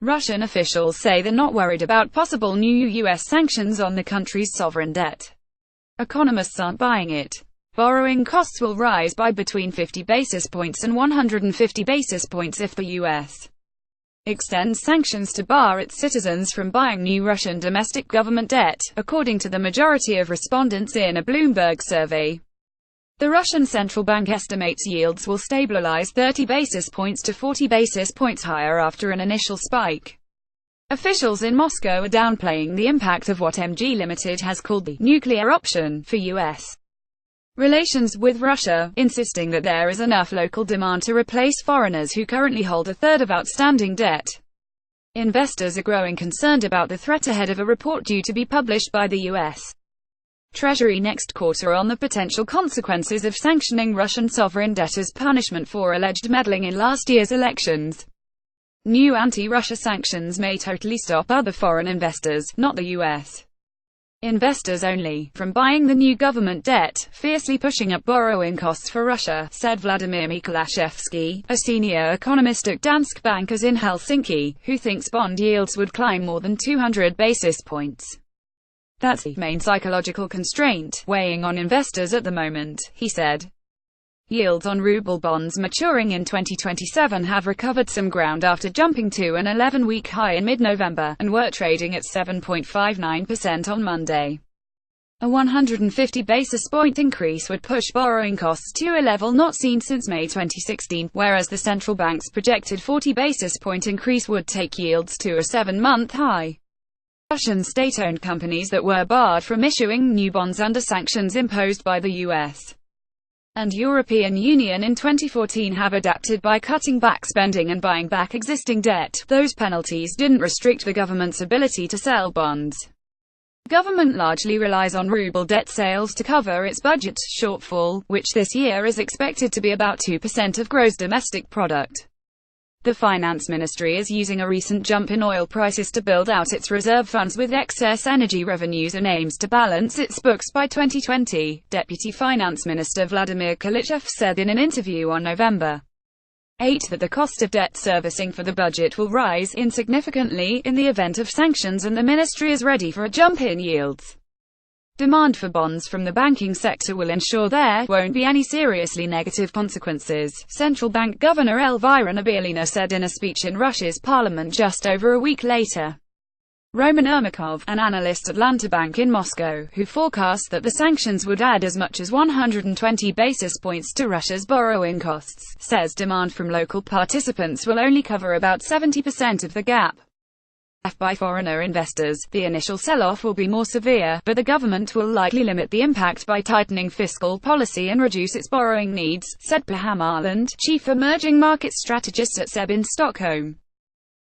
Russian officials say they're not worried about possible new U.S. sanctions on the country's sovereign debt. Economists aren't buying it. Borrowing costs will rise by between 50 basis points and 150 basis points if the U.S. extends sanctions to bar its citizens from buying new Russian domestic government debt, according to the majority of respondents in a Bloomberg survey. The Russian central bank estimates yields will stabilize 30 basis points to 40 basis points higher after an initial spike. Officials in Moscow are downplaying the impact of what MG Limited has called the nuclear option for U.S. relations with Russia, insisting that there is enough local demand to replace foreigners who currently hold a third of outstanding debt. Investors are growing concerned about the threat ahead of a report due to be published by the U.S. Treasury next quarter on the potential consequences of sanctioning Russian sovereign debt as punishment for alleged meddling in last year's elections. New anti-Russia sanctions may totally stop other foreign investors, not the U.S. investors only, from buying the new government debt, fiercely pushing up borrowing costs for Russia, said Vladimir Mikolashevsky, a senior economist at Danske Bank in Helsinki, who thinks bond yields would climb more than 200 basis points. That's the main psychological constraint weighing on investors at the moment, he said. Yields on ruble bonds maturing in 2027 have recovered some ground after jumping to an 11-week high in mid-November, and were trading at 7.59% on Monday. A 150 basis point increase would push borrowing costs to a level not seen since May 2016, whereas the central bank's projected 40 basis point increase would take yields to a 7-month high. Russian state-owned companies that were barred from issuing new bonds under sanctions imposed by the U.S. and European Union in 2014 have adapted by cutting back spending and buying back existing debt. Those penalties didn't restrict the government's ability to sell bonds. The government largely relies on ruble debt sales to cover its budget shortfall, which this year is expected to be about 2% of gross domestic product. The finance ministry is using a recent jump in oil prices to build out its reserve funds with excess energy revenues and aims to balance its books by 2020, Deputy Finance Minister Vladimir Kalichev said in an interview on November 8 that the cost of debt servicing for the budget will rise insignificantly in the event of sanctions, and the ministry is ready for a jump in yields. Demand for bonds from the banking sector will ensure there won't be any seriously negative consequences, Central Bank Governor Elvira Nabiullina said in a speech in Russia's parliament just over a week later. Roman Ermakov, an analyst at Atlanta Bank in Moscow, who forecast that the sanctions would add as much as 120 basis points to Russia's borrowing costs, says demand from local participants will only cover about 70% of the gap. By foreigner investors, the initial sell-off will be more severe, but the government will likely limit the impact by tightening fiscal policy and reduce its borrowing needs, said Per Hammarlund, chief emerging market strategist at SEB in Stockholm.